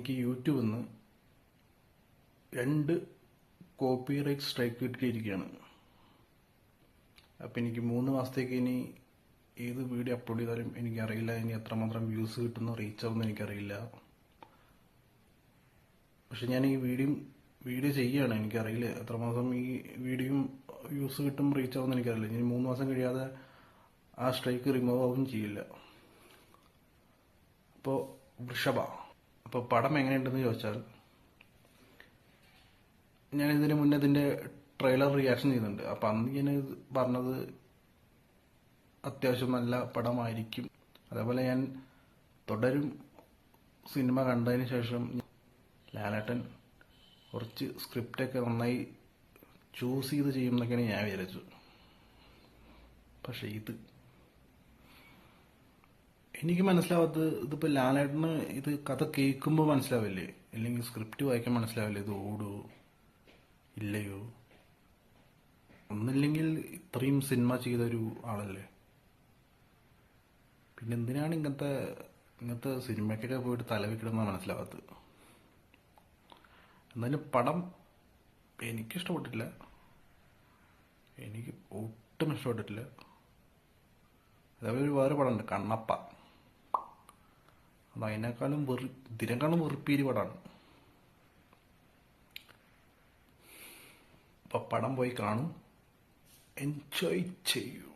എനിക്ക് യൂട്യൂബിൽ നിന്ന് 2 കോപ്പിറൈറ്റ് സ്ട്രൈക്ക് കിട്ടിയിരിക്കുകയാണ്. അപ്പം എനിക്ക് 3 മാസത്തേക്ക് ഇനി ഏത് വീഡിയോ അപ്ലോഡ് ചെയ്താലും എനിക്കറിയില്ല ഇനി എത്രമാത്രം വ്യൂസ് കിട്ടുന്നു, റീച്ച് ആവുമെന്ന് എനിക്കറിയില്ല. പക്ഷെ ഞാൻ ഈ വീഡിയോ ചെയ്യുകയാണ്, എനിക്കറിയില്ല എത്രമാസം ഈ വീഡിയോ വ്യൂസ് കിട്ടും, റീച്ച് ആവുമെന്ന് എനിക്കറിയില്ല. ഇനി 3 മാസം കഴിയാതെ ആ സ്ട്രൈക്ക് റിമൂവ് ആവുകയും ചെയ്യില്ല. അപ്പോൾ വൃഷഭ, അപ്പോൾ പടം എങ്ങനെയുണ്ടെന്ന് ചോദിച്ചാൽ, ഞാൻ ഇതിന് മുന്നേ ഇതിൻ്റെ ട്രെയിലർ റിയാക്ഷൻ ചെയ്യുന്നുണ്ട്. അപ്പം അന്ന് ഞാൻ പറഞ്ഞത് അത്യാവശ്യം നല്ല പടമായിരിക്കും. അതേപോലെ ഞാൻ തുടരും സിനിമ കണ്ടതിന് ശേഷം ലാലേട്ടൻ കുറച്ച് സ്ക്രിപ്റ്റൊക്കെ നന്നായി ചൂസ് ചെയ്ത് ചെയ്യുമെന്നൊക്കെയാണ് ഞാൻ വിചാരിച്ചു. പക്ഷെ എനിക്ക് മനസ്സിലാവാത്തത്, ഇതിപ്പോൾ ലാലേട്ടന് ഇത് കഥ കേൾക്കുമ്പോൾ മനസ്സിലാവില്ലേ, അല്ലെങ്കിൽ സ്ക്രിപ്റ്റ് വായിക്കാൻ മനസ്സിലാവില്ലേ ഇത് ഓടുമോ ഇല്ലയോ? ഒന്നില്ലെങ്കിൽ ഇത്രയും സിനിമ ചെയ്തൊരു ആളല്ലേ, പിന്നെ എന്തിനാണ് ഇങ്ങനത്തെ സിനിമയ്ക്കൊക്കെ പോയിട്ട് തലവെക്കണമെന്നാണ് മനസ്സിലാവാത്തത്. എന്നാലും പടം എനിക്കിഷ്ടപ്പെട്ടില്ല, എനിക്ക് ഒട്ടും ഇഷ്ടപ്പെട്ടിട്ടില്ല. അതേപോലെ ഒരു വേറെ പടമുണ്ട് കണ്ണപ്പ, അത് ഇതിനേക്കാളും വെറുപ്പീരി പടമാണ്. അപ്പം പടം പോയി കാണും, എൻജോയ് ചെയ്യൂ.